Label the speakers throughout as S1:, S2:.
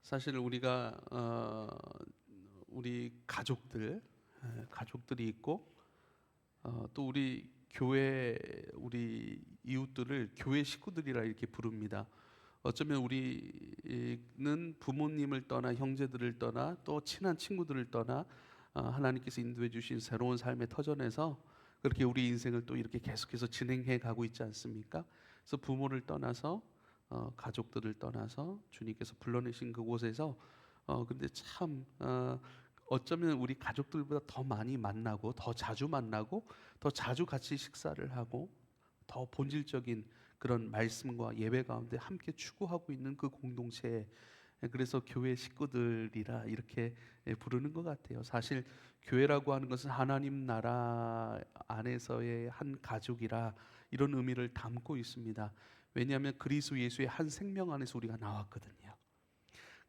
S1: 사실 우리가 우리 가족들이 있고 또 우리 교회 우리 이웃들을 교회 식구들이라 이렇게 부릅니다. 어쩌면 우리는 부모님을 떠나 형제들을 떠나 또 친한 친구들을 떠나 하나님께서 인도해 주신 새로운 삶의 터전에서 그렇게 우리 인생을 또 이렇게 계속해서 진행해 가고 있지 않습니까? 그래서 부모를 떠나서 가족들을 떠나서 주님께서 불러내신 그곳에서 근데 참 어쩌면 우리 가족들보다 더 많이 만나고 더 자주 만나고 더 자주 같이 식사를 하고 더 본질적인 그런 말씀과 예배 가운데 함께 추구하고 있는 그 공동체, 그래서 교회 식구들이라 이렇게 부르는 것 같아요. 사실 교회라고 하는 것은 하나님 나라 안에서의 한 가족이라 이런 의미를 담고 있습니다. 왜냐하면 그리스도 예수의 한 생명 안에서 우리가 나왔거든요.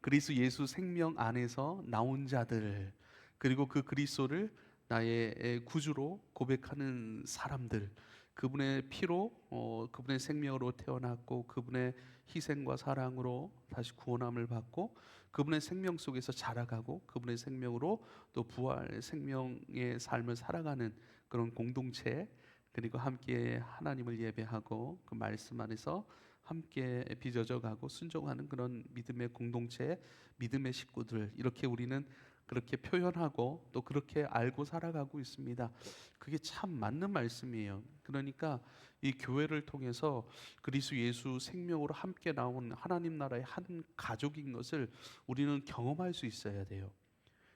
S1: 그리스도 예수 생명 안에서 나온 자들, 그리고 그 그리스도를 나의 구주로 고백하는 사람들, 그분의 피로 그분의 생명으로 태어났고 그분의 희생과 사랑으로 다시 구원함을 받고 그분의 생명 속에서 자라가고 그분의 생명으로 또 부활 생명의 삶을 살아가는 그런 공동체, 그리고 함께 하나님을 예배하고 그 말씀 안에서 함께 빚어져 가고 순종하는 그런 믿음의 공동체, 믿음의 식구들, 이렇게 우리는 그렇게 표현하고 또 그렇게 알고 살아가고 있습니다. 그게 참 맞는 말씀이에요. 그러니까 이 교회를 통해서 그리스도 예수 생명으로 함께 나온 하나님 나라의 한 가족인 것을 우리는 경험할 수 있어야 돼요.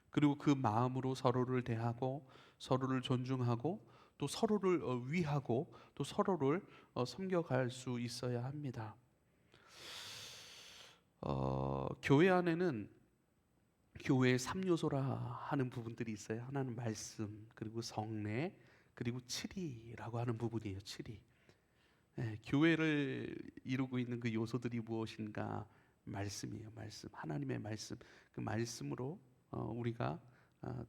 S1: 그리고 그 마음으로 서로를 대하고 서로를 존중하고 또 서로를 위하고 또 서로를 섬겨갈 수 있어야 합니다. 교회 안에는 교회의 3요소라 하는 부분들이 있어요. 하나는 말씀, 그리고 성례, 그리고 칠이라고 하는 부분이에요. 칠이. 교회를 이루고 있는 그 요소들이 무엇인가? 말씀이에요. 말씀. 하나님의 말씀. 그 말씀으로 우리가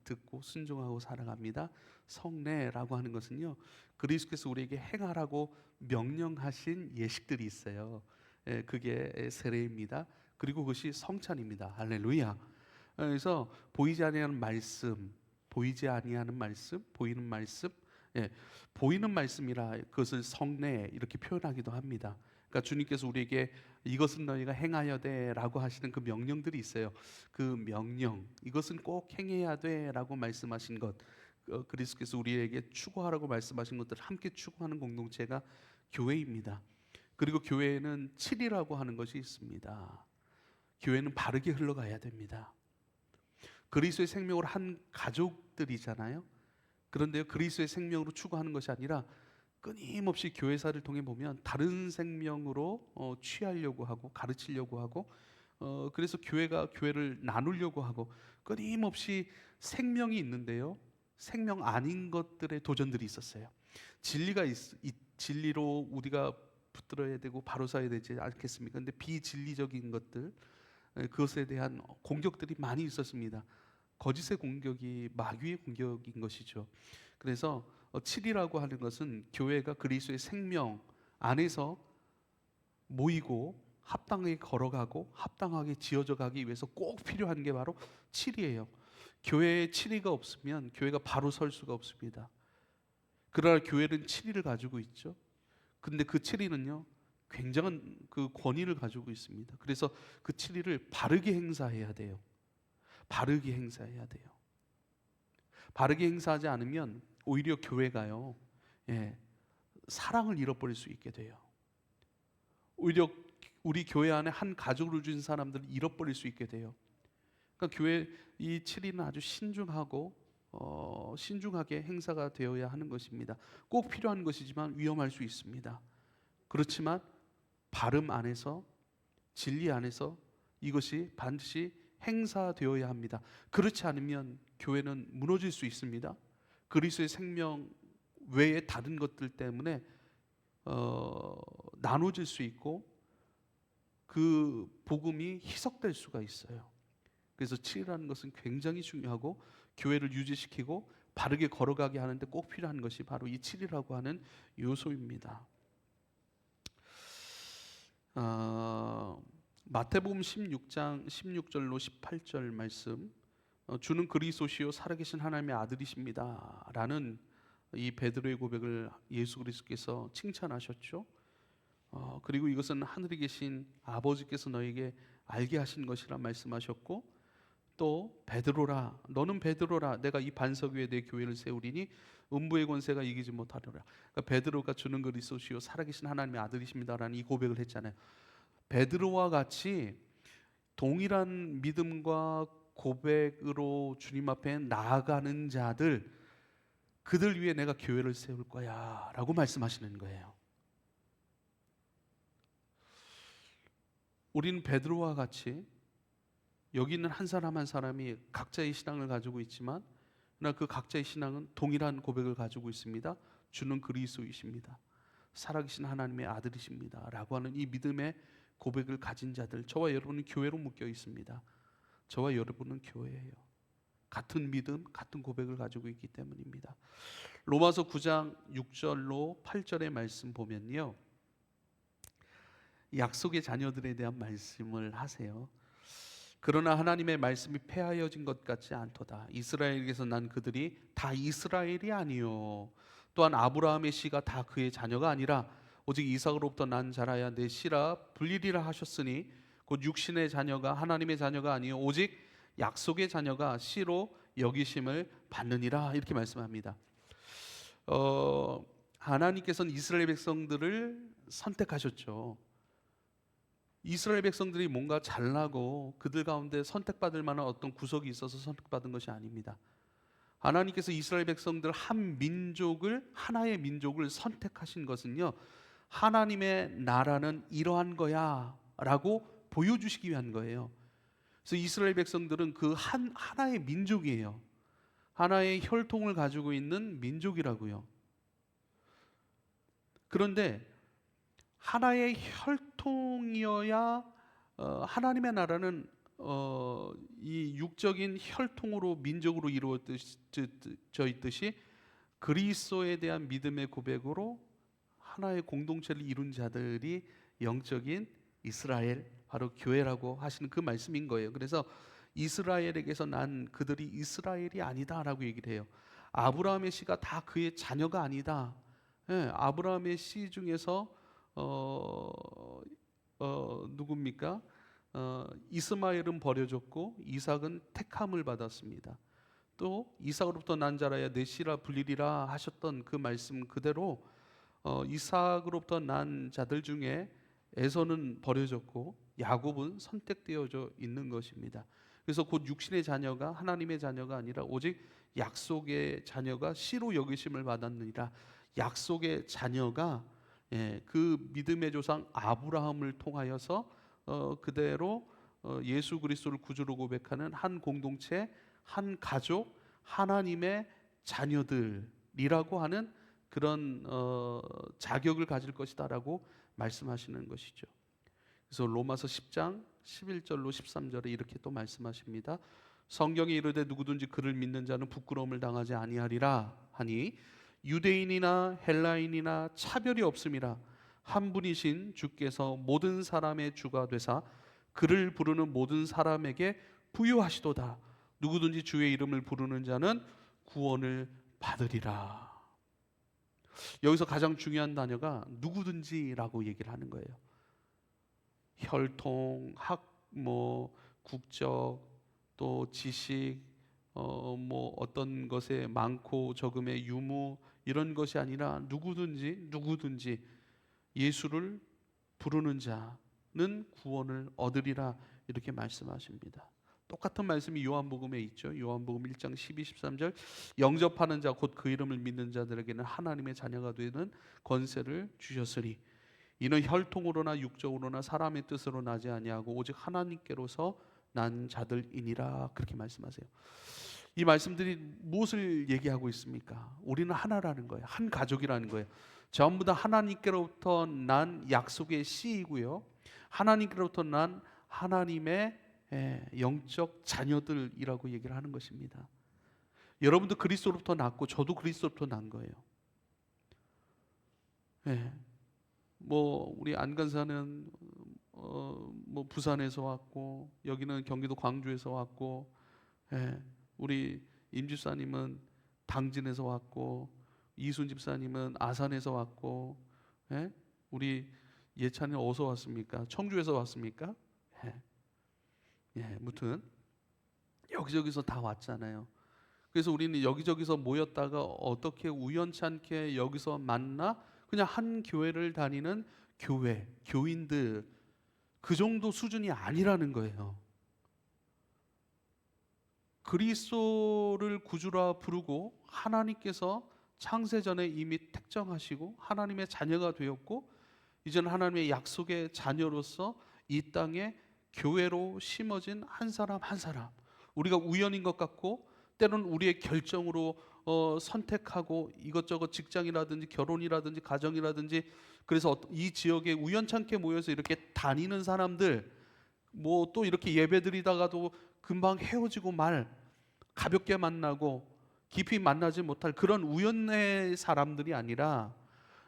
S1: 듣고 순종하고 살아갑니다. 성례라고 하는 것은요, 그리스도께서 우리에게 행하라고 명령하신 예식들이 있어요. 그게 세례입니다. 그리고 그것이 성찬입니다. 할렐루야. 그래서 보이지 아니하는 말씀, 보이지 아니하는 말씀, 보이는 말씀, 예, 보이는 말씀이라 그것을 성례 이렇게 표현하기도 합니다. 그러니까 주님께서 우리에게 이것은 너희가 행하여야 돼라고 하시는 그 명령들이 있어요. 그 명령, 이것은 꼭 행해야 돼라고 말씀하신 것, 그리스도께서 우리에게 추구하라고 말씀하신 것들을 함께 추구하는 공동체가 교회입니다. 그리고 교회에는 칠이라고 하는 것이 있습니다. 교회는 바르게 흘러가야 됩니다. 그리스도의 생명으로 한 가족들이잖아요. 그런데요, 그리스도의 생명으로 추구하는 것이 아니라 끊임없이 교회사를 통해 보면 다른 생명으로 취하려고 하고 가르치려고 하고 그래서 교회가 교회를 나누려고 하고 끊임없이 생명이 있는데요, 생명 아닌 것들의 도전들이 있었어요. 진리로 우리가 붙들어야 되고 바로 서야 되지 않겠습니까? 근데 비진리적인 것들, 그것에 대한 공격들이 많이 있었습니다. 거짓의 공격이 마귀의 공격인 것이죠. 그래서 7이라고 하는 것은 교회가 그리스도의 생명 안에서 모이고 합당하게 걸어가고 합당하게 지어져 가기 위해서 꼭 필요한 게 바로 7이에요. 교회에 7이가 없으면 교회가 바로 설 수가 없습니다. 그러나 교회는 7이를 가지고 있죠. 근데 그 7이는요, 굉장한 그 권위를 가지고 있습니다. 그래서 그 7이를 바르게 행사해야 돼요. 바르게 행사해야 돼요. 바르게 행사하지 않으면 오히려 교회가요, 예, 사랑을 잃어버릴 수 있게 돼요. 오히려 우리 교회 안에 한 가족을 준 사람들을 잃어버릴 수 있게 돼요. 그러니까 교회 이 7일은 아주 신중하게 행사가 되어야 하는 것입니다. 꼭 필요한 것이지만 위험할 수 있습니다. 그렇지만 바름 안에서, 진리 안에서 이것이 반드시 행사되어야 합니다. 그렇지 않으면 교회는 무너질 수 있습니다. 그리스도의 생명 외에 다른 것들 때문에 나눠질 수 있고 그 복음이 희석될 수가 있어요. 그래서 7이라는 것은 굉장히 중요하고 교회를 유지시키고 바르게 걸어가게 하는데 꼭 필요한 것이 바로 이 7이라고 하는 요소입니다. 마태복음 16장 16절로 18절 말씀, 주는 그리스도시요 살아계신 하나님의 아들이십니다 라는 이 베드로의 고백을 예수 그리스도께서 칭찬하셨죠. 그리고 이것은 하늘에 계신 아버지께서 너에게 알게 하신 것이라 말씀하셨고, 또 베드로라, 너는 베드로라, 내가 이 반석 위에 내 교회를 세우리니 음부의 권세가 이기지 못하리라. 그러니까 베드로가 주는 그리스도시요 살아계신 하나님의 아들이십니다라는 이 고백을 했잖아요. 베드로와 같이 동일한 믿음과 고백으로 주님 앞에 나아가는 자들, 그들 위해 내가 교회를 세울 거야 라고 말씀하시는 거예요. 우리는 베드로와 같이 여기 있는 한 사람 한 사람이 각자의 신앙을 가지고 있지만, 그러나 그 각자의 신앙은 동일한 고백을 가지고 있습니다. 주는 그리스도이십니다, 살아계신 하나님의 아들이십니다 라고 하는 이 믿음의 고백을 가진 자들, 저와 여러분은 교회로 묶여 있습니다. 저와 여러분은 교회예요. 같은 믿음, 같은 고백을 가지고 있기 때문입니다. 로마서 9장 6절로 8절의 말씀 보면요, 약속의 자녀들에 대한 말씀을 하세요. 그러나 하나님의 말씀이 폐하여진 것 같지 않도다. 이스라엘에게서 난 그들이 다 이스라엘이 아니요, 또한 아브라함의 씨가 다 그의 자녀가 아니라 오직 이삭으로부터 난 자라야 내 씨라 불리리라 하셨으니 곧 육신의 자녀가 하나님의 자녀가 아니요 오직 약속의 자녀가 씨로 여기심을 받느니라, 이렇게 말씀합니다. 하나님께서는 이스라엘 백성들을 선택하셨죠. 이스라엘 백성들이 뭔가 잘나고 그들 가운데 선택받을 만한 어떤 구석이 있어서 선택받은 것이 아닙니다. 하나님께서 이스라엘 백성들 한 민족을, 하나의 민족을 선택하신 것은요, 하나님의 나라는 이러한 거야 라고 보여주시기 위한 거예요. 그래서 이스라엘 백성들은 그 하나의 민족이에요. 하나의 혈통을 가지고 있는 민족이라고요. 그런데 하나의 혈통이어야 하나님의 나라는 이 육적인 혈통으로, 민족으로 이루어져 있듯이 그리스도에 대한 믿음의 고백으로 하나의 공동체를 이룬 자들이 영적인 이스라엘, 바로 교회라고 하시는 그 말씀인 거예요. 그래서 이스라엘에게서 난 그들이 이스라엘이 아니다라고 얘기를 해요. 아브라함의 씨가 다 그의 자녀가 아니다. 아브라함의 씨 중에서 누굽니까? 이스마엘은 버려졌고 이삭은 택함을 받았습니다. 또 이삭으로부터 난 자라야 내 씨라 불리리라 하셨던 그 말씀 그대로 이삭으로부터 난 자들 중에 에서는 버려졌고 야곱은 선택되어져 있는 것입니다. 그래서 곧 육신의 자녀가 하나님의 자녀가 아니라 오직 약속의 자녀가 씨로 여기심을 받았느니라. 약속의 자녀가 그 믿음의 조상 아브라함을 통하여서 그대로 예수 그리스도를 구주로 고백하는 한 공동체, 한 가족, 하나님의 자녀들이라고 하는 그런 자격을 가질 것이다라고 말씀하시는 것이죠. 그래서 로마서 10장 11절로 13절에 이렇게 또 말씀하십니다. 성경에 이르되 누구든지 그를 믿는 자는 부끄러움을 당하지 아니하리라 하니 유대인이나 헬라인이나 차별이 없음이라. 한 분이신 주께서 모든 사람의 주가 되사 그를 부르는 모든 사람에게 부유하시도다. 누구든지 주의 이름을 부르는 자는 구원을 받으리라. 여기서 가장 중요한 단어가 누구든지라고 얘기를 하는 거예요. 혈통, 국적, 또 지식, 어떤 것에 많고 적음의 유무, 이런 것이 아니라 누구든지 예수를 부르는 자는 구원을 얻으리라, 이렇게 말씀하십니다. 똑같은 말씀이 요한복음에 있죠. 요한복음 1장 12, 13절 영접하는 자 곧 그 이름을 믿는 자들에게는 하나님의 자녀가 되는 권세를 주셨으니 이는 혈통으로나 육적으로나 사람의 뜻으로 나지 아니하고 오직 하나님께로서 난 자들이니라, 그렇게 말씀하세요. 이 말씀들이 무엇을 얘기하고 있습니까? 우리는 하나라는 거예요. 한 가족이라는 거예요. 전부 다 하나님께로부터 난 약속의 씨이고요, 하나님께로부터 난 하나님의 영적 자녀들이라고 얘기를 하는 것입니다. 여러분도 그리스도로부터 났고 저도 그리스도로부터 난 거예요. 우리 안간사는 뭐 부산에서 왔고, 여기는 경기도 광주에서 왔고, 예, 우리 임 집사님은 당진에서 왔고, 이순 집사님은 아산에서 왔고, 예? 우리 예찬이 어디서 왔습니까? 청주에서 왔습니까? 예, 예, 무튼 여기저기서 다 왔잖아요. 그래서 우리는 여기저기서 모였다가 어떻게 우연찮게 여기서 만나 그냥 한 교회를 다니는 교인들, 그 정도 수준이 아니라는 거예요. 그리스도를 구주라 부르고 하나님께서 창세전에 이미 택정하시고 하나님의 자녀가 되었고, 이제는 하나님의 약속의 자녀로서 이 땅에 교회로 심어진 한 사람 한 사람, 우리가 우연인 것 같고 때로는 우리의 결정으로 선택하고 이것저것 직장이라든지 결혼이라든지 가정이라든지, 그래서 이 지역에 우연찮게 모여서 이렇게 다니는 사람들, 뭐 또 이렇게 예배드리다가도 금방 헤어지고 가볍게 만나고 깊이 만나지 못할 그런 우연의 사람들이 아니라,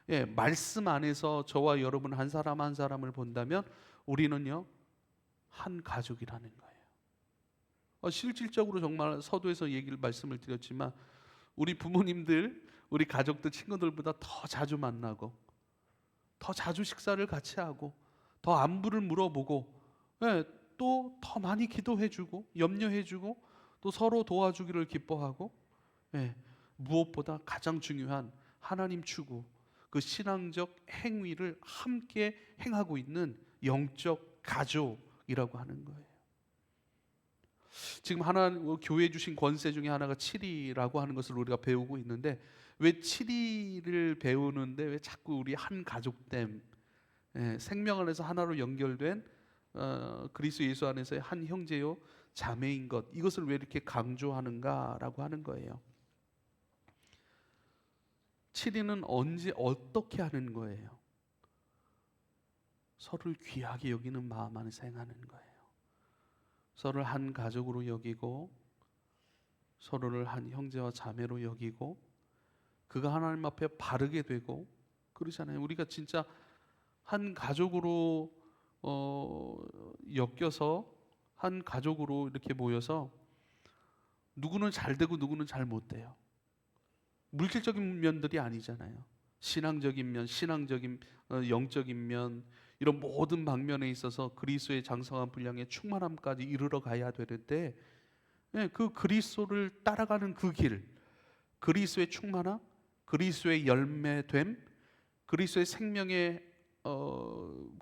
S1: 예, 말씀 안에서 저와 여러분 한 사람 한 사람을 본다면 우리는요 한 가족이라는 거예요. 실질적으로 정말 서두에서 말씀을 드렸지만 우리 부모님들, 우리 가족들, 친구들보다 더 자주 만나고 더 자주 식사를 같이 하고 더 안부를 물어보고, 예, 또 더 많이 기도해주고 염려해주고 또 서로 도와주기를 기뻐하고, 예, 무엇보다 가장 중요한 하나님 추구, 그 신앙적 행위를 함께 행하고 있는 영적 가족이라고 하는 거예요. 지금 교회 주신 권세 중에 하나가 치리라고 하는 것을 우리가 배우고 있는데, 왜 치리를 배우는데 왜 자꾸 우리 한 가족됨, 생명 안에서 하나로 연결된 그리스도 예수 안에서의 한 형제요 자매인 것, 이것을 왜 이렇게 강조하는가라고 하는 거예요. 치리는 언제 어떻게 하는 거예요? 서로를 귀하게 여기는 마음 안에서 행하는 거예요. 서로를 한 가족으로 여기고 서로를 한 형제와 자매로 여기고 그가 하나님 앞에 바르게 되고 그러잖아요. 우리가 진짜 한 가족으로 엮여서 한 가족으로 이렇게 모여서 누구는 잘 되고 누구는 잘 못 돼요. 물질적인 면들이 아니잖아요. 신앙적인 면, 영적인 면, 이런 모든 방면에 있어서 그리스도의 장성한 분량의 충만함까지 이르러 가야 되는데, 예, 그 그리스도를 따라가는 그 길, 그리스도의 충만함, 그리스도의 열매됨, 그리스도의 생명의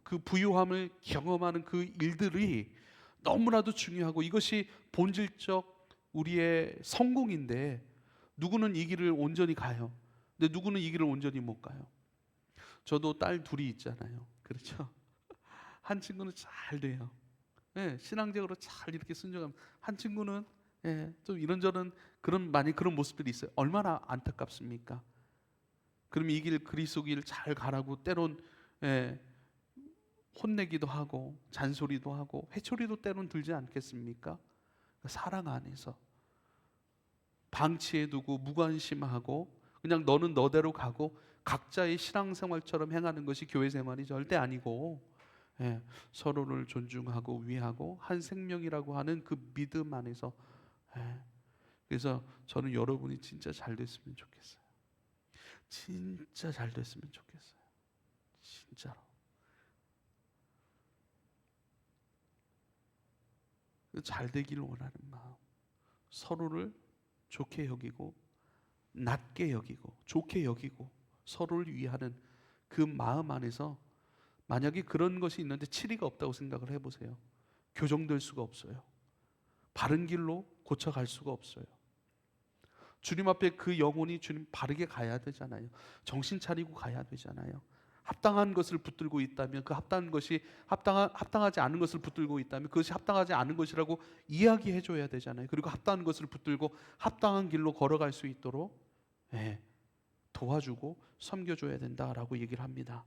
S1: 그 부유함을 경험하는 그 일들이 너무나도 중요하고, 이것이 본질적 우리의 성공인데, 누구는 이 길을 온전히 가요. 근데 누구는 이 길을 온전히 못 가요. 저도 딸 둘이 있잖아요. 그렇죠? 한 친구는 잘 돼요. 예, 신앙적으로 잘 이렇게 순종하면, 한 친구는, 예, 좀 이런저런 많이 그런 모습들이 있어요. 얼마나 안타깝습니까? 그럼 이 길, 그리스도 길 잘 가라고 때론, 예, 혼내기도 하고 잔소리도 하고 회초리도 때론 들지 않겠습니까? 사랑 안에서 방치해두고 무관심하고 그냥 너는 너대로 가고 각자의 신앙생활처럼 행하는 것이 교회 생활이 절대 아니고, 예, 서로를 존중하고 위하고 한 생명이라고 하는 그 믿음 안에서, 예, 그래서 저는 여러분이 진짜 잘 됐으면 좋겠어요. 진짜 잘 됐으면 좋겠어요. 진짜로. 잘 되기를 원하는 마음, 서로를 좋게 여기고 낮게 여기고 좋게 여기고 서로를 위하는 그 마음 안에서, 만약에 그런 것이 있는데 치리가 없다고 생각을 해보세요. 교정될 수가 없어요. 바른 길로 고쳐갈 수가 없어요. 주님 앞에 그 영혼이 주님 바르게 가야 되잖아요. 정신 차리고 가야 되잖아요. 합당한 것을 붙들고 있다면 그 합당한 것이 합당하지 않은 것을 붙들고 있다면 그것이 합당하지 않은 것이라고 이야기해 줘야 되잖아요. 그리고 합당한 것을 붙들고 합당한 길로 걸어갈 수 있도록, 예, 도와주고 섬겨줘야 된다라고 얘기를 합니다.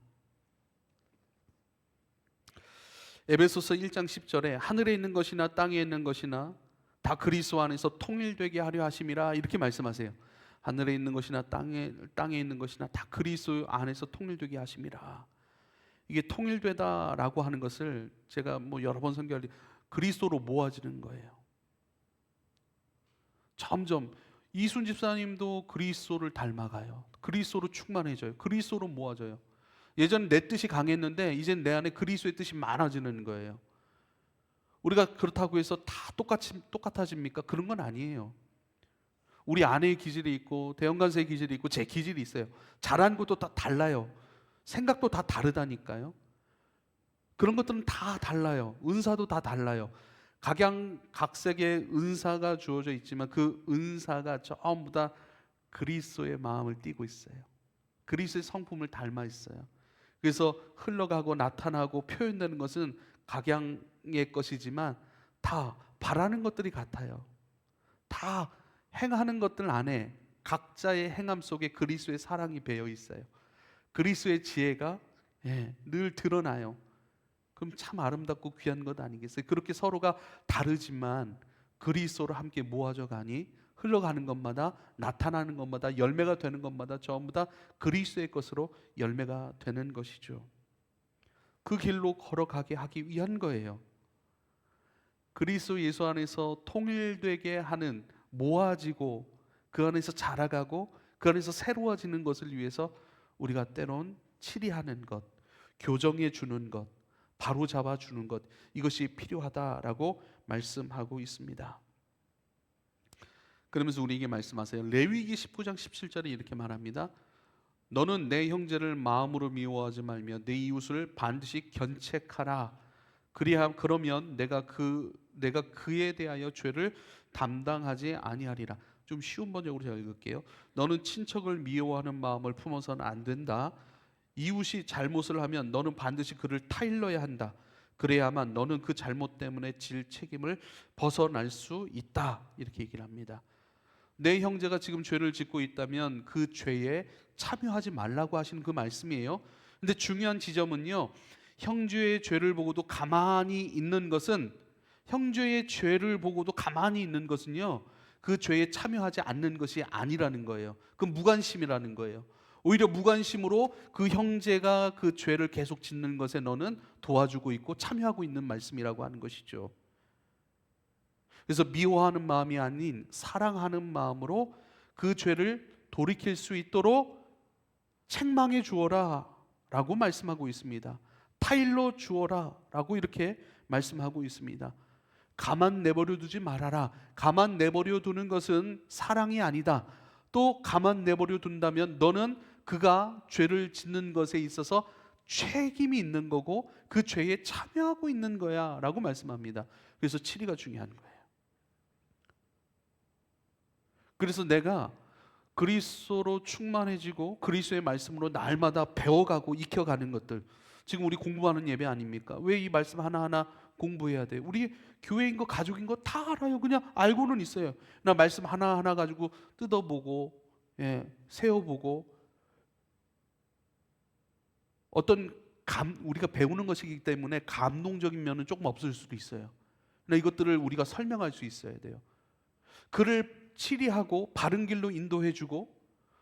S1: 에베소서 1장 10절에 하늘에 있는 것이나 땅에 있는 것이나 다 그리스도 안에서 통일되게 하려 하심이라, 이렇게 말씀하세요. 하늘에 있는 것이나 땅에 있는 것이나 다 그리스도 안에서 통일되게 하심이라. 이게 통일되다라고 하는 것을 제가 뭐 여러 번 설교할 때 그리스도로 모아지는 거예요. 점점 이순 집사님도 그리스도를 닮아가요. 그리스도로 충만해져요. 그리스도로 모아져요. 예전 내 뜻이 강했는데 이젠 내 안에 그리스도의 뜻이 많아지는 거예요. 우리가 그렇다고 해서 다 똑같아집니까? 그런 건 아니에요. 우리 아내의 기질이 있고 대형간사의 기질이 있고 제 기질이 있어요. 잘하는 것도 다 달라요. 생각도 다 다르다니까요. 그런 것들은 다 달라요. 은사도 다 달라요. 각양각색의 은사가 주어져 있지만 그 은사가 전부 다 그리스도의 마음을 띠고 있어요. 그리스도의 성품을 닮아 있어요. 그래서 흘러가고 나타나고 표현되는 것은 각양의 것이지만 다 바라는 것들이 같아요. 다 행하는 것들 안에 각자의 행함 속에 그리스도의 사랑이 배어 있어요. 그리스도의 지혜가 늘 드러나요. 그럼 참 아름답고 귀한 것 아니겠어요? 그렇게 서로가 다르지만 그리스도로 함께 모아져 가니 흘러가는 것마다 나타나는 것마다 열매가 되는 것마다 전부 다 그리스도의 것으로 열매가 되는 것이죠. 그 길로 걸어가게 하기 위한 거예요. 그리스도 예수 안에서 통일되게 하는, 모아지고 그 안에서 자라가고 그 안에서 새로워지는 것을 위해서 우리가 때론 치리하는 것, 교정해 주는 것, 바로 잡아 주는 것, 이것이 필요하다라고 말씀하고 있습니다. 그러면서 우리에게 말씀하세요. 레위기 19장 17절에 이렇게 말합니다. 너는 내 형제를 마음으로 미워하지 말며 내 이웃을 반드시 견책하라. 그러면 내가 그에 대하여 죄를 담당하지 아니하리라. 좀 쉬운 번역으로 제가 읽을게요. 너는 친척을 미워하는 마음을 품어서는 안 된다. 이웃이 잘못을 하면 너는 반드시 그를 타일러야 한다. 그래야만 너는 그 잘못 때문에 질 책임을 벗어날 수 있다. 이렇게 얘기를 합니다. 내 형제가 지금 죄를 짓고 있다면 그 죄에 참여하지 말라고 하시는 그 말씀이에요. 근데 중요한 지점은요, 형제의 죄를 보고도 가만히 있는 것은, 형제의 죄를 보고도 가만히 있는 것은요, 그 죄에 참여하지 않는 것이 아니라는 거예요. 그건 무관심이라는 거예요. 오히려 무관심으로 그 형제가 그 죄를 계속 짓는 것에 너는 도와주고 있고 참여하고 있는 말씀이라고 하는 것이죠. 그래서 미워하는 마음이 아닌 사랑하는 마음으로 그 죄를 돌이킬 수 있도록 책망해 주어라 라고 말씀하고 있습니다. 타일러 주어라 라고 이렇게 말씀하고 있습니다. 가만 내버려 두지 말아라. 가만 내버려 두는 것은 사랑이 아니다. 또 가만 내버려 둔다면 너는 그가 죄를 짓는 것에 있어서 책임이 있는 거고 그 죄에 참여하고 있는 거야 라고 말씀합니다. 그래서 치리가 중요한 거예요. 그래서 내가 그리스도로 충만해지고 그리스도의 말씀으로 날마다 배워가고 익혀가는 것들, 지금 우리 공부하는 예배 아닙니까? 왜 이 말씀 하나하나 공부해야 돼요? 우리 교회인 거 가족인 거 다 알아요. 그냥 알고는 있어요. 나 말씀 하나하나 가지고 뜯어보고 세어보고 어떤 우리가 배우는 것이기 때문에 감동적인 면은 조금 없을 수도 있어요. 그러나 이것들을 우리가 설명할 수 있어야 돼요. 그를 치리하고 바른 길로 인도해주고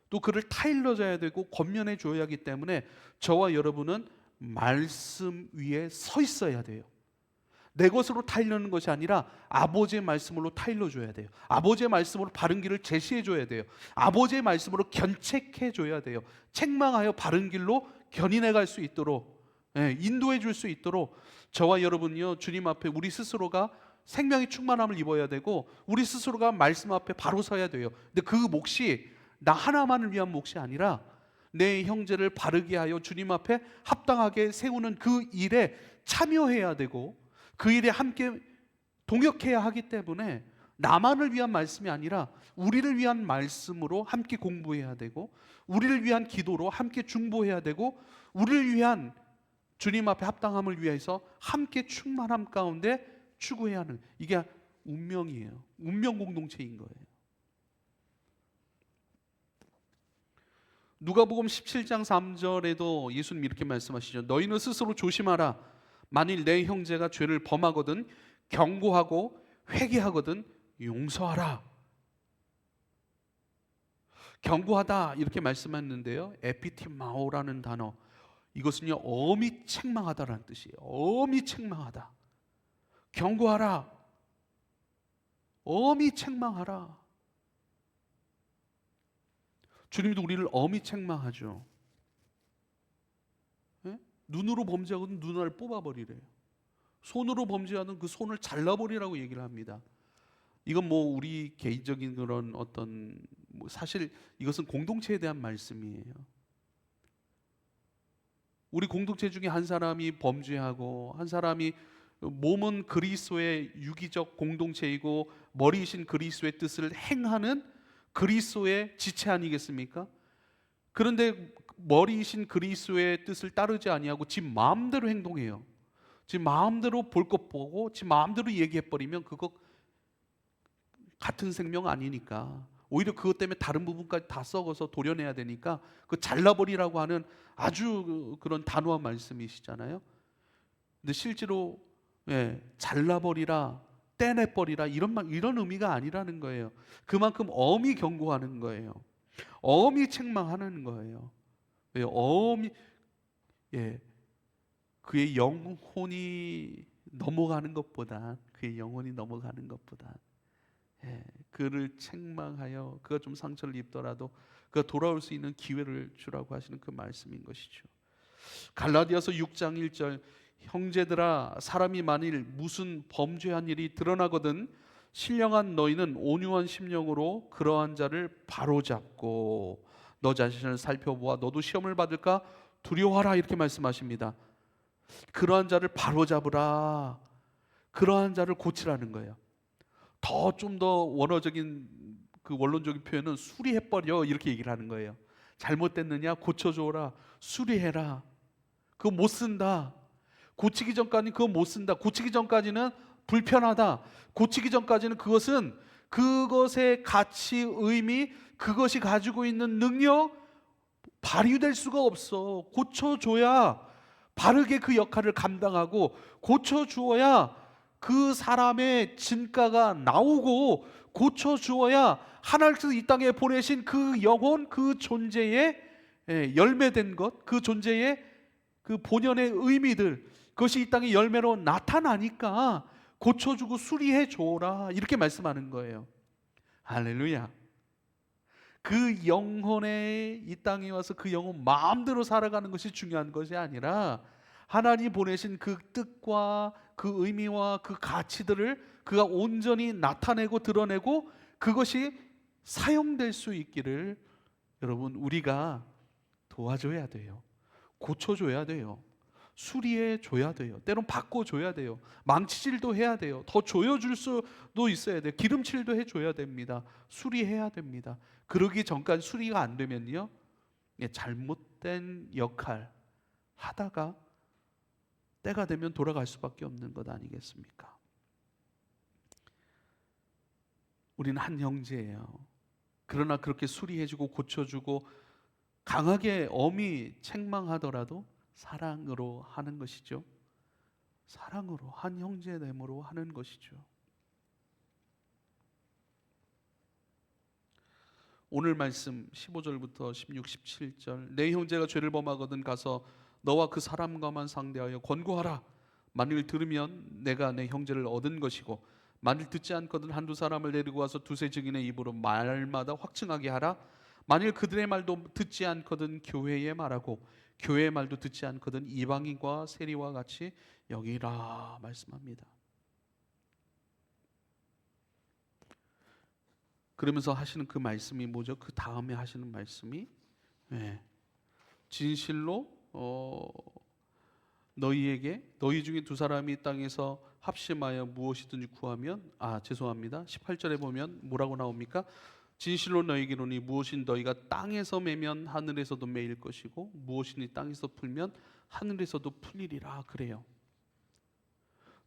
S1: 또 그를 타일러줘야 되고 권면해 줘야 하기 때문에 저와 여러분은 말씀 위에 서 있어야 돼요. 내 것으로 타일러는 것이 아니라 아버지의 말씀으로 타일러 줘야 돼요. 아버지의 말씀으로 바른 길을 제시해 줘야 돼요. 아버지의 말씀으로 견책해 줘야 돼요. 책망하여 바른 길로 견인해 갈 수 있도록, 인도해 줄 수 있도록 저와 여러분요, 주님 앞에 우리 스스로가 생명의 충만함을 입어야 되고 우리 스스로가 말씀 앞에 바로 서야 돼요. 근데 그 몫이 나 하나만을 위한 몫이 아니라 내 형제를 바르게 하여 주님 앞에 합당하게 세우는 그 일에 참여해야 되고 그 일에 함께 동역해야 하기 때문에 나만을 위한 말씀이 아니라 우리를 위한 말씀으로 함께 공부해야 되고 우리를 위한 기도로 함께 중보해야 되고 우리를 위한 주님 앞에 합당함을 위해서 함께 충만함 가운데 추구해야 하는, 이게 운명이에요. 운명 공동체인 거예요. 누가복음 17장 3절에도 예수님 이렇게 말씀하시죠. 너희는 스스로 조심하라. 만일 내 형제가 죄를 범하거든 경고하고 회개하거든 용서하라. 경고하다 이렇게 말씀했는데요, 에피티마오라는 단어, 이것은요 엄히 책망하다라는 뜻이에요. 엄히 책망하다. 경고하라. 엄히 책망하라. 주님도 우리를 엄히 책망하죠. 예? 눈으로 범죄하고는 눈알 뽑아버리래요. 손으로 범죄하는 그 손을 잘라버리라고 얘기를 합니다. 이건 뭐 우리 개인적인 그런 어떤 사실 이것은 공동체에 대한 말씀이에요. 우리 공동체 중에 한 사람이 범죄하고 한 사람이 몸은 그리스도의 유기적 공동체이고 머리이신 그리스도의 뜻을 행하는 그리스도의 지체 아니겠습니까? 그런데 머리이신 그리스도의 뜻을 따르지 아니하고 지 마음대로 행동해요. 지 마음대로 볼 것 보고 지 마음대로 얘기해버리면 그거 같은 생명 아니니까 오히려 그것 때문에 다른 부분까지 다 썩어서 도려내야 되니까 그 잘라버리라고 하는 아주 그런 단호한 말씀이시잖아요. 근데 실제로 잘라버리라, 떼내버리라 이런 의미가 아니라는 거예요. 그만큼 엄히 경고하는 거예요. 엄히 책망하는 거예요. 엄히 그의 영혼이 넘어가는 것보다 그를 책망하여 그가 좀 상처를 입더라도 그가 돌아올 수 있는 기회를 주라고 하시는 그 말씀인 것이죠. 갈라디아서 6장 1절 형제들아 사람이 만일 무슨 범죄한 일이 드러나거든 신령한 너희는 온유한 심령으로 그러한 자를 바로잡고 너 자신을 살펴보아 너도 시험을 받을까 두려워하라 이렇게 말씀하십니다. 그러한 자를 바로잡으라. 그러한 자를 고치라는 거예요. 좀 더 원어적인 그 원론적인 표현은 수리해버려 이렇게 얘기를 하는 거예요. 잘못됐느냐 고쳐줘라. 수리해라. 그거 못 쓴다. 고치기 전까지는 그거 못 쓴다. 고치기 전까지는 불편하다. 고치기 전까지는 그것의 가치, 의미, 그것이 가지고 있는 능력 발휘될 수가 없어. 고쳐줘야 바르게 그 역할을 감당하고 고쳐주어야 그 사람의 진가가 나오고 고쳐주어야 하나님께서 이 땅에 보내신 그 영혼, 그 존재의 열매된 것, 그 존재의 그 본연의 의미들 그것이 이 땅의 열매로 나타나니까 고쳐주고 수리해 줘라 이렇게 말씀하는 거예요. 할렐루야. 그 영혼에 이 땅에 와서 그 영혼 마음대로 살아가는 것이 중요한 것이 아니라 하나님 보내신 그 뜻과 그 의미와 그 가치들을 그가 온전히 나타내고 드러내고 그것이 사용될 수 있기를 여러분 우리가 도와줘야 돼요. 고쳐줘야 돼요. 수리해 줘야 돼요. 때론 바꿔줘야 돼요. 망치질도 해야 돼요. 더 조여줄 수도 있어야 돼요. 기름칠도 해줘야 됩니다. 수리해야 됩니다. 그러기 전까지 수리가 안 되면요 잘못된 역할 하다가 때가 되면 돌아갈 수밖에 없는 것 아니겠습니까? 우리는 한 형제예요. 그러나 그렇게 수리해주고 고쳐주고 강하게 엄히 책망하더라도 사랑으로 하는 것이죠. 사랑으로 한 형제됨으로 하는 것이죠. 오늘 말씀 15절부터 16, 17절 내 형제가 죄를 범하거든 가서 너와 그 사람과만 상대하여 권고하라. 만일 들으면 내가 내 형제를 얻은 것이고 만일 듣지 않거든 한두 사람을 데리고 와서 두세 증인의 입으로 말마다 확증하게 하라. 만일 그들의 말도 듣지 않거든 교회에 말하고 교회의 말도 듣지 않거든 이방인과 세리와 같이 여기라 말씀합니다. 그러면서 하시는 그 말씀이 뭐죠? 그 다음에 하시는 말씀이 진실로 너희 중에 두 사람이 땅에서 합심하여 무엇이든지 구하면 죄송합니다. 18절에 보면 뭐라고 나옵니까? 진실로 너희에게 이르노니 무엇인 너희가 땅에서 매면 하늘에서도 매일 것이고 무엇이니 땅에서 풀면 하늘에서도 풀리리라 그래요.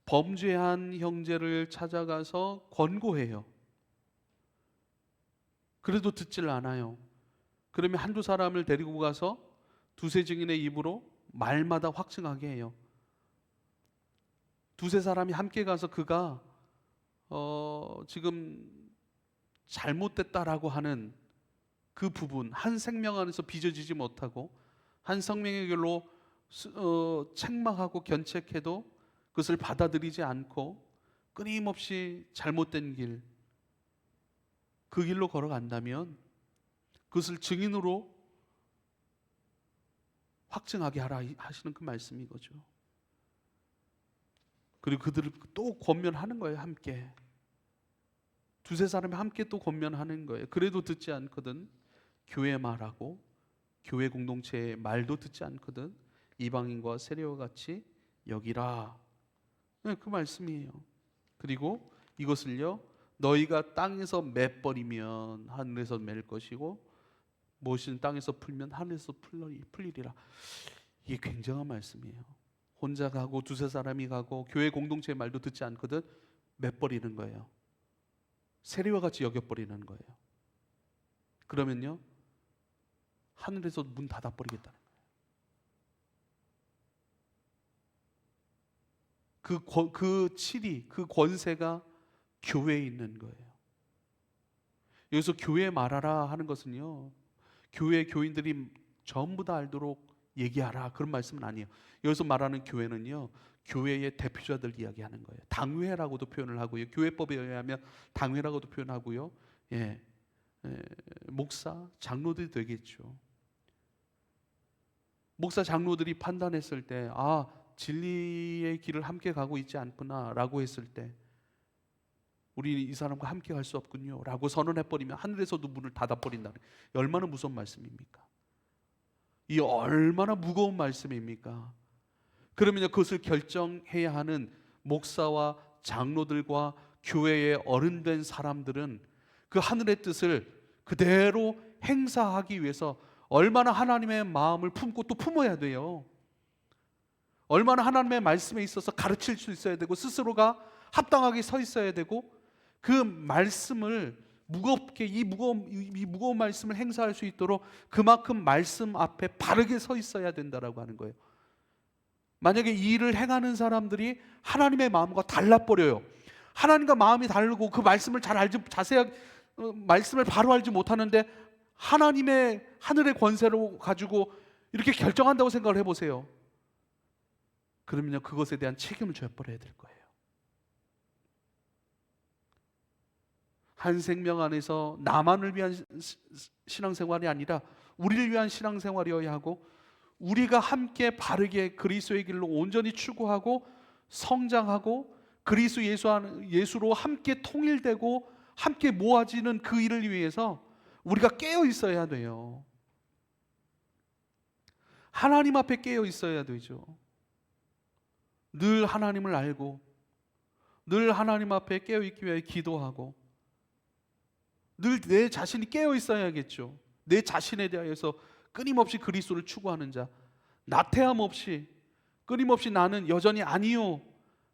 S1: 범죄한 형제를 찾아가서 권고해요. 그래도 듣질 않아요. 그러면 한두 사람을 데리고 가서 두세 증인의 입으로 말마다 확증하게 해요. 두세 사람이 함께 가서 그가 지금 잘못됐다라고 하는 그 부분 한 생명 안에서 빚어지지 못하고 한 생명의 길로 책망하고 견책해도 그것을 받아들이지 않고 끊임없이 잘못된 길, 그 길로 걸어간다면 그것을 증인으로 확증하게 하라 하시는 그 말씀이 이거죠. 그리고 그들을 또 권면하는 거예요. 함께 두세 사람이 함께 또 권면하는 거예요. 그래도 듣지 않거든 교회 말하고 교회 공동체의 말도 듣지 않거든 이방인과 세례와 같이 여기라. 네, 그 말씀이에요. 그리고 이것을요 너희가 땅에서 매버리면 하늘에서 맬 것이고 무엇이든 땅에서 풀면 하늘에서 풀리리라. 이게 굉장한 말씀이에요. 혼자 가고 두세 사람이 가고 교회 공동체의 말도 듣지 않거든 매버리는 거예요. 세리와 같이 여겨버리는 거예요. 그러면요 하늘에서 문 닫아버리겠다는 거예요. 그 치리, 그 권세가 교회에 있는 거예요. 여기서 교회 말하라 하는 것은요 교회 교인들이 전부 다 알도록 얘기하라 그런 말씀은 아니에요. 여기서 말하는 교회는요 교회의 대표자들 이야기하는 거예요. 당회라고도 표현을 하고요. 교회법에 의하면 당회라고도 표현하고요. 목사, 장로들이 되겠죠. 목사, 장로들이 판단했을 때 진리의 길을 함께 가고 있지 않구나 라고 했을 때 우리 이 사람과 함께 갈 수 없군요 라고 선언해버리면 하늘에서도 문을 닫아버린다는 얼마나 무서운 말씀입니까? 이 얼마나 무거운 말씀입니까? 그러면 그것을 결정해야 하는 목사와 장로들과 교회의 어른된 사람들은 그 하늘의 뜻을 그대로 행사하기 위해서 얼마나 하나님의 마음을 품고 또 품어야 돼요. 얼마나 하나님의 말씀에 있어서 가르칠 수 있어야 되고 스스로가 합당하게 서 있어야 되고 그 말씀을 무겁게 이 무거운 말씀을 행사할 수 있도록 그만큼 말씀 앞에 바르게 서 있어야 된다라고 하는 거예요. 만약에 이 일을 행하는 사람들이 하나님의 마음과 달라버려요. 하나님과 마음이 다르고 그 말씀을 잘 알지 자세하게 말씀을 바로 알지 못하는데 하나님의 하늘의 권세로 가지고 이렇게 결정한다고 생각을 해보세요. 그러면요 그것에 대한 책임을 져야 버려야 될 거예요. 한 생명 안에서 나만을 위한 신앙생활이 아니라 우리를 위한 신앙생활이어야 하고 우리가 함께 바르게 그리스도의 길로 온전히 추구하고 성장하고 그리스도 예수로 함께 통일되고 함께 모아지는 그 일을 위해서 우리가 깨어 있어야 돼요. 하나님 앞에 깨어 있어야 되죠. 늘 하나님을 알고 늘 하나님 앞에 깨어 있기 위해 기도하고 늘 내 자신이 깨어 있어야겠죠. 내 자신에 대하여서 끊임없이 그리스도를 추구하는 자, 나태함 없이 끊임없이 나는 여전히 아니요,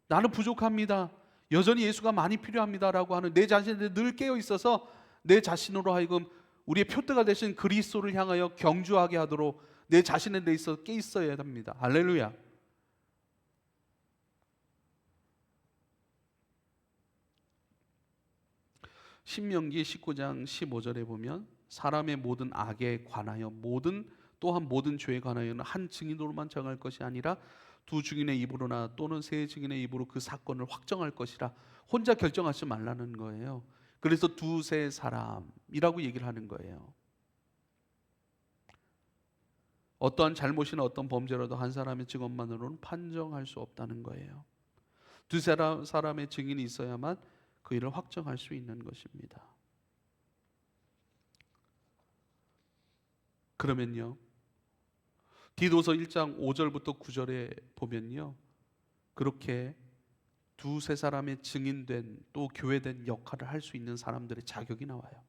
S1: 나는 부족합니다, 여전히 예수가 많이 필요합니다라고 하는 내 자신에 대해 늘 깨어 있어서 내 자신으로 하여금 우리의 표대가 되신 그리스도를 향하여 경주하게 하도록 내 자신에 대해서 깨 있어야 합니다. 할렐루야. 신명기 19장 15절에 보면 사람의 모든 악에 관하여 또한 모든 죄에 관하여는 한 증인으로만 정할 것이 아니라 두 증인의 입으로나 또는 세 증인의 입으로 그 사건을 확정할 것이라. 혼자 결정하지 말라는 거예요. 그래서 두세 사람이라고 얘기를 하는 거예요. 어떠한 잘못이나 어떤 범죄라도 한 사람의 증언만으로는 판정할 수 없다는 거예요. 두세 사람의 증인이 있어야만 그 일을 확정할 수 있는 것입니다. 그러면요 디도서 1장 5절부터 9절에 보면요 그렇게 두세 사람의 증인된 또 교회된 역할을 할 수 있는 사람들의 자격이 나와요.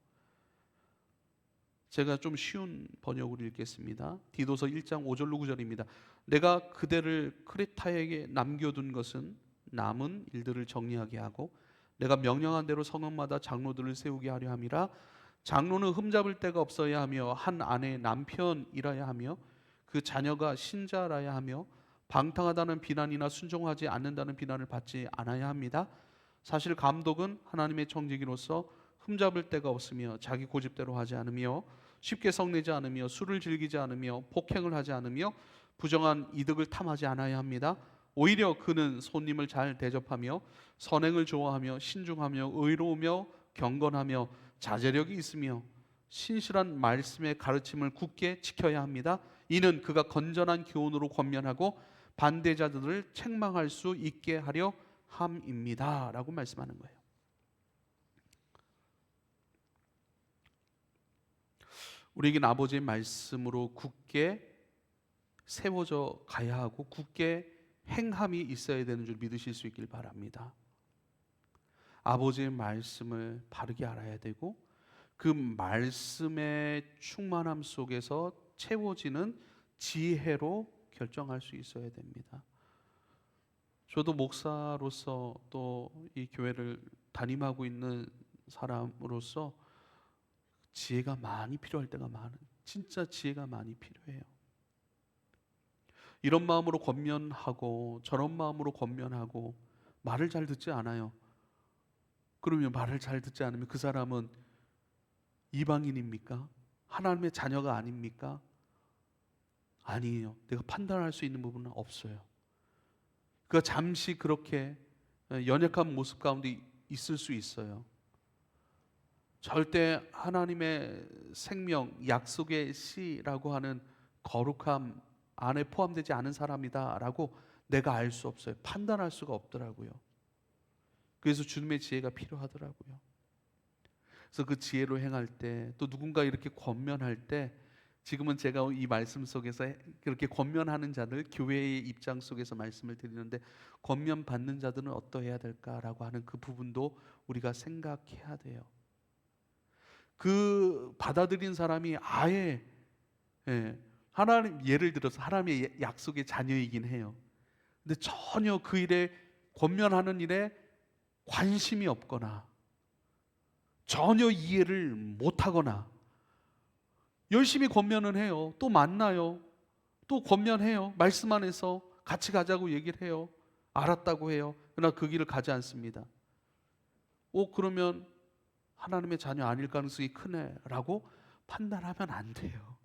S1: 제가 좀 쉬운 번역으로 읽겠습니다. 디도서 1장 5절로 9절입니다. 내가 그대를 크레타에게 남겨둔 것은 남은 일들을 정리하게 하고 내가 명령한 대로 성읍마다 장로들을 세우게 하려 함이라. 장로는 흠잡을 데가 없어야 하며 한 아내의 남편이라야 하며 그 자녀가 신자라야 하며 방탕하다는 비난이나 순종하지 않는다는 비난을 받지 않아야 합니다. 사실 감독은 하나님의 청지기로서 흠잡을 데가 없으며 자기 고집대로 하지 않으며 쉽게 성내지 않으며 술을 즐기지 않으며 폭행을 하지 않으며 부정한 이득을 탐하지 않아야 합니다. 오히려 그는 손님을 잘 대접하며 선행을 좋아하며 신중하며 의로우며 경건하며 자제력이 있으며 신실한 말씀의 가르침을 굳게 지켜야 합니다. 이는 그가 건전한 교훈으로 권면하고 반대자들을 책망할 수 있게 하려 함입니다 라고 말씀하는 거예요. 우리에겐 아버지의 말씀으로 굳게 세워져 가야 하고 굳게 행함이 있어야 되는 줄 믿으실 수 있길 바랍니다. 아버지의 말씀을 바르게 알아야 되고 그 말씀의 충만함 속에서 채워지는 지혜로 결정할 수 있어야 됩니다. 저도 목사로서 또 이 교회를 담임하고 있는 사람으로서 지혜가 많이 필요할 때가 많은, 진짜 지혜가 많이 필요해요. 이런 마음으로 권면하고 저런 마음으로 권면하고 말을 잘 듣지 않아요. 그러면 말을 잘 듣지 않으면 그 사람은 이방인입니까? 하나님의 자녀가 아닙니까? 아니에요. 내가 판단할 수 있는 부분은 없어요. 그가 잠시 그렇게 연약한 모습 가운데 있을 수 있어요. 절대 하나님의 생명, 약속의 씨라고 하는 거룩함 안에 포함되지 않은 사람이다 라고 내가 알 수 없어요. 판단할 수가 없더라고요. 그래서 주님의 지혜가 필요하더라고요. 그래서 그 지혜로 행할 때, 또 누군가 이렇게 권면할 때, 지금은 제가 이 말씀 속에서 그렇게 권면하는 자들, 교회의 입장 속에서 말씀을 드리는데, 권면 받는 자들은 어떠해야 될까라고 하는 그 부분도 우리가 생각해야 돼요. 그 받아들인 사람이 아예 하나님, 예를 들어서 하나님의 약속의 자녀이긴 해요. 근데 전혀 그 일에, 권면하는 일에 관심이 없거나 전혀 이해를 못하거나, 열심히 권면은 해요. 또 만나요. 또 권면해요. 말씀 안에서 같이 가자고 얘기를 해요. 알았다고 해요. 그러나 그 길을 가지 않습니다. 그러면 하나님의 자녀 아닐 가능성이 크네 라고 판단하면 안 돼요.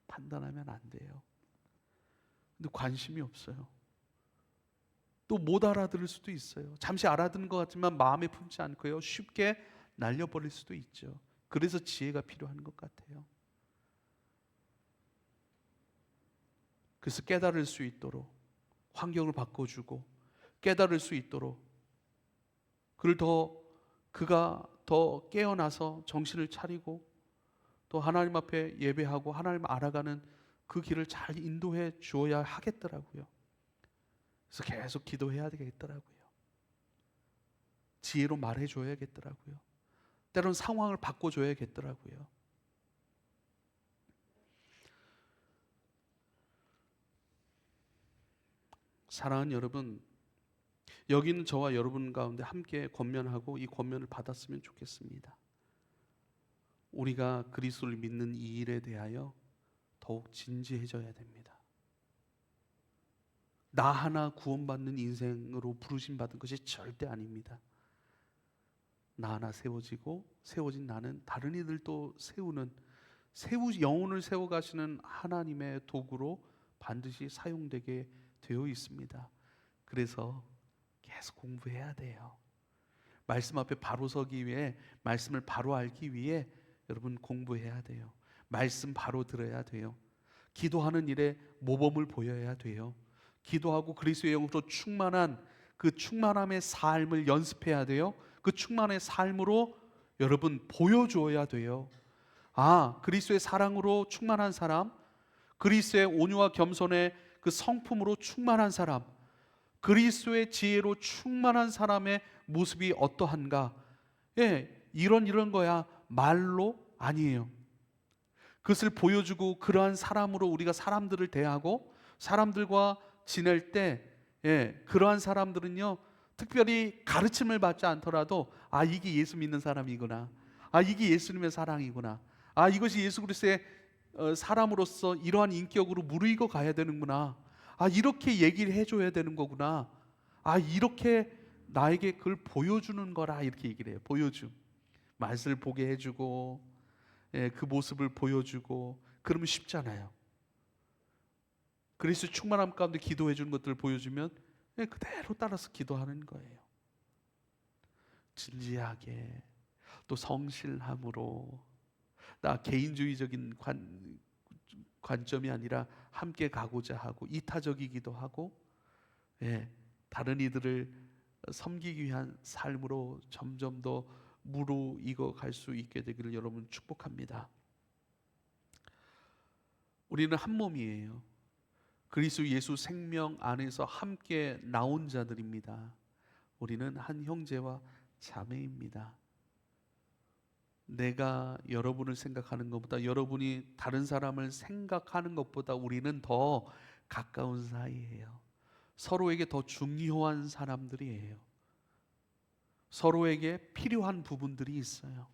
S1: 판단하면 안 돼요. 근데 관심이 없어요. 또 못 알아들을 수도 있어요. 잠시 알아듣는 것 같지만 마음에 품지 않고요, 쉽게 날려버릴 수도 있죠. 그래서 지혜가 필요한 것 같아요. 그래서 깨달을 수 있도록 환경을 바꿔주고, 깨달을 수 있도록 그가 더 깨어나서 정신을 차리고 또 하나님 앞에 예배하고 하나님 알아가는 그 길을 잘 인도해 주어야 하겠더라고요. 그래서 계속 기도해야 되겠더라고요. 지혜로 말해줘야겠더라고요. 때로는 상황을 바꿔줘야겠더라고요. 사랑하는 여러분, 여기 있는 저와 여러분 가운데 함께 권면하고 이 권면을 받았으면 좋겠습니다. 우리가 그리스도를 믿는 이 일에 대하여 더욱 진지해져야 됩니다. 나 하나 구원받는 인생으로 부르심 받은 것이 절대 아닙니다. 나 하나 세워지고 세워진 나는 다른 이들도 영혼을 세워가시는 하나님의 도구로 반드시 사용되게 되어 있습니다. 그래서 계속 공부해야 돼요. 말씀 앞에 바로 서기 위해, 말씀을 바로 알기 위해 여러분 공부해야 돼요. 말씀 바로 들어야 돼요. 기도하는 일에 모범을 보여야 돼요. 기도하고 그리스도의 영으로 충만한 그 충만함의 삶을 연습해야 돼요. 그 충만의 삶으로 여러분 보여주어야 돼요. 그리스도의 사랑으로 충만한 사람, 그리스도의 온유와 겸손의 그 성품으로 충만한 사람, 그리스도의 지혜로 충만한 사람의 모습이 어떠한가? 이런 거야. 말로 아니에요. 그것을 보여주고 그러한 사람으로 우리가 사람들을 대하고 사람들과 지낼 때, 그러한 사람들은요, 특별히 가르침을 받지 않더라도 이게 예수 믿는 사람이구나, 이게 예수님의 사랑이구나, 이것이 예수 그리스도의 사람으로서 이러한 인격으로 무르익어 가야 되는구나, 이렇게 얘기를 해줘야 되는 거구나, 이렇게 나에게 그걸 보여주는 거라, 이렇게 얘기를 해요. 보여줌. 맛을 보게 해주고 그 모습을 보여주고 그러면 쉽잖아요. 그리스도 충만함 가운데 기도해 주는 것들을 보여주면 그대로 따라서 기도하는 거예요. 진지하게, 또 성실함으로, 나 개인주의적인 관점이 아니라 함께 가고자 하고, 이타적이기도 하고, 다른 이들을 섬기기 위한 삶으로 점점 더 무르익어 갈 수 있게 되기를 여러분 축복합니다. 우리는 한 몸이에요. 그리스도 예수 생명 안에서 함께 나온 자들입니다. 우리는 한 형제와 자매입니다. 내가 여러분을 생각하는 것보다, 여러분이 다른 사람을 생각하는 것보다 우리는 더 가까운 사이예요. 서로에게 더 중요한 사람들이에요. 서로에게 필요한 부분들이 있어요.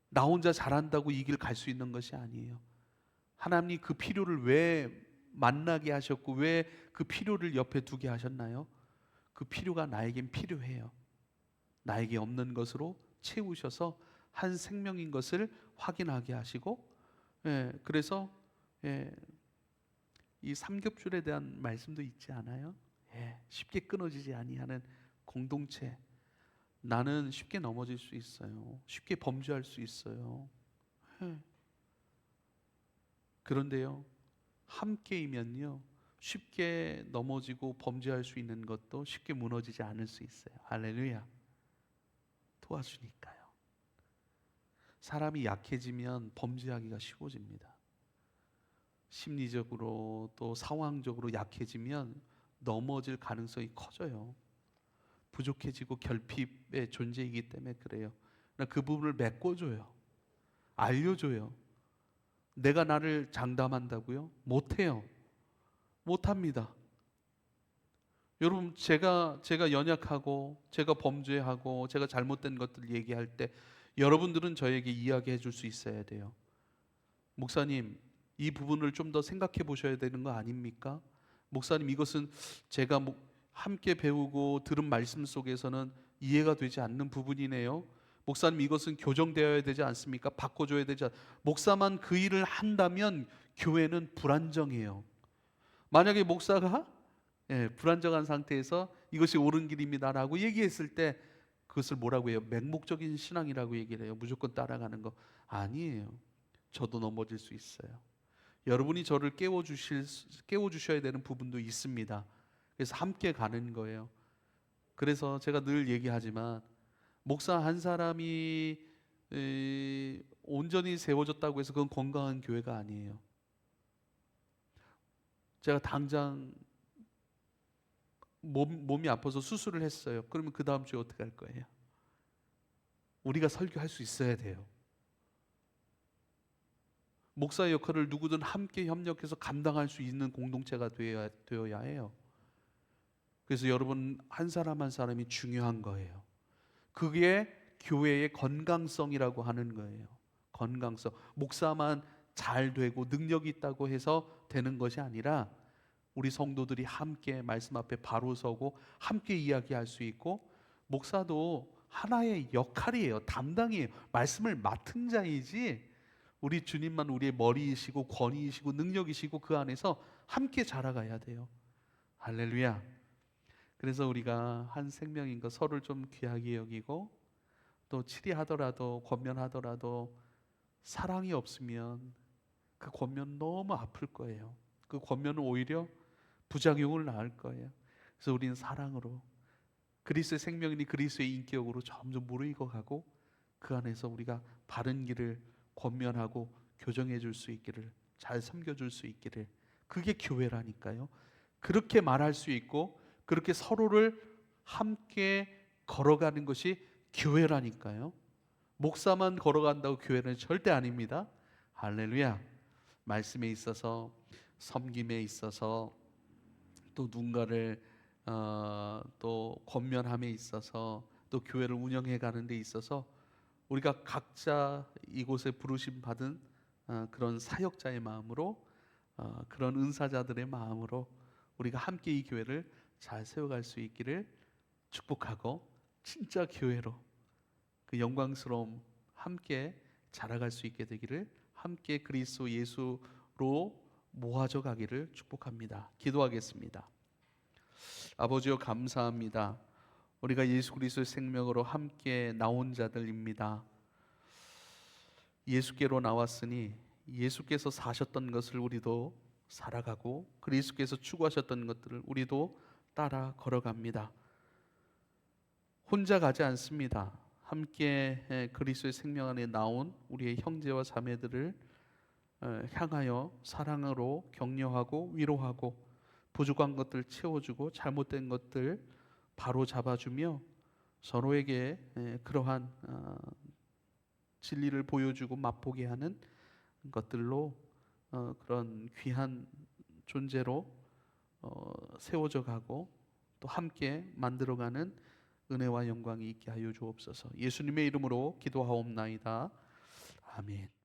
S1: 나 혼자 잘한다고 이 길 갈 수 있는 것이 아니에요. 하나님이 그 필요를 왜 만나게 하셨고, 왜 그 필요를 옆에 두게 하셨나요? 그 필요가 나에겐 필요해요. 나에게 없는 것으로 채우셔서 한 생명인 것을 확인하게 하시고, 그래서 이 삼겹줄에 대한 말씀도 있지 않아요? 쉽게 끊어지지 아니하는 공동체. 나는 쉽게 넘어질 수 있어요. 쉽게 범죄할 수 있어요. 그런데요, 함께이면요, 쉽게 넘어지고 범죄할 수 있는 것도 쉽게 무너지지 않을 수 있어요. 할렐루야. 도와주니까요. 사람이 약해지면 범죄하기가 쉬워집니다. 심리적으로 또 상황적으로 약해지면 넘어질 가능성이 커져요. 부족해지고 결핍의 존재이기 때문에 그래요. 그 부분을 메꿔줘요. 알려줘요. 내가 나를 장담한다고요? 못해요. 못합니다. 여러분, 제가 연약하고, 제가 범죄하고, 제가 잘못된 것들 얘기할 때 여러분들은 저에게 이야기해 줄 수 있어야 돼요. 목사님, 이 부분을 좀 더 생각해 보셔야 되는 거 아닙니까? 목사님, 이것은 제가 함께 배우고 들은 말씀 속에서는 이해가 되지 않는 부분이네요. 목사님, 이것은 교정되어야 되지 않습니까? 바꿔줘야 되지 목사만 그 일을 한다면 교회는 불안정해요. 만약에 목사가 불안정한 상태에서 이것이 옳은 길입니다라고 얘기했을 때 그것을 뭐라고 해요? 맹목적인 신앙이라고 얘기를 해요. 무조건 따라가는 거 아니에요. 저도 넘어질 수 있어요. 여러분이 저를 깨워주셔야 되는 부분도 있습니다. 그래서 함께 가는 거예요. 그래서 제가 늘 얘기하지만, 목사 한 사람이 온전히 세워졌다고 해서 그건 건강한 교회가 아니에요. 제가 당장 몸이 아파서 수술을 했어요. 그러면 그 다음 주에 어떻게 할 거예요? 우리가 설교할 수 있어야 돼요. 목사의 역할을 누구든 함께 협력해서 감당할 수 있는 공동체가 되어야 해요. 그래서 여러분, 한 사람 한 사람이 중요한 거예요. 그게 교회의 건강성이라고 하는 거예요. 건강성. 목사만 잘 되고 능력이 있다고 해서 되는 것이 아니라 우리 성도들이 함께 말씀 앞에 바로 서고 함께 이야기할 수 있고, 목사도 하나의 역할이에요. 담당이에요. 말씀을 맡은 자이지, 우리 주님만 우리의 머리이시고 권위이시고 능력이시고 그 안에서 함께 자라가야 돼요. 할렐루야. 그래서 우리가 한 생명인 것, 서로를 좀 귀하게 여기고, 또 치리하더라도 권면하더라도 사랑이 없으면 그 권면 너무 아플 거예요. 그 권면은 오히려 부작용을 낳을 거예요. 그래서 우리는 사랑으로, 그리스도의 생명이니 그리스도의 인격으로 점점 무르익어 가고, 그 안에서 우리가 바른 길을 권면하고 교정해 줄 수 있기를, 잘 섬겨 줄 수 있기를. 그게 교회라니까요. 그렇게 말할 수 있고 그렇게 서로를 함께 걸어가는 것이 교회라니까요. 목사만 걸어간다고 교회는 절대 아닙니다. 할렐루야. 말씀에 있어서, 섬김에 있어서, 또 누군가를 또 권면함에 있어서, 또 교회를 운영해 가는 데 있어서 우리가 각자 이곳에 부르심 받은 그런 사역자의 마음으로, 그런 은사자들의 마음으로 우리가 함께 이 교회를 잘 세워갈 수 있기를 축복하고, 진짜 교회로 그 영광스러움 함께 자라갈 수 있게 되기를, 함께 그리스도 예수로 모아져 가기를 축복합니다. 기도하겠습니다. 아버지여 감사합니다. 우리가 예수 그리스도의 생명으로 함께 나온 자들입니다. 예수께로 나왔으니 예수께서 사셨던 것을 우리도 살아가고 그리스도께서 추구하셨던 것들을 우리도 따라 걸어갑니다. 혼자 가지 않습니다. 함께 그리스도의 생명 안에 나온 우리의 형제와 자매들을 향하여 사랑으로 격려하고 위로하고 부족한 것들 채워주고 잘못된 것들 바로 잡아주며 서로에게 그러한 진리를 보여주고 맛보게 하는 것들로 그런 귀한 존재로 세워져 가고 또 함께 만들어가는 은혜와 영광이 있게 하여 주옵소서. 예수님의 이름으로 기도하옵나이다. 아멘.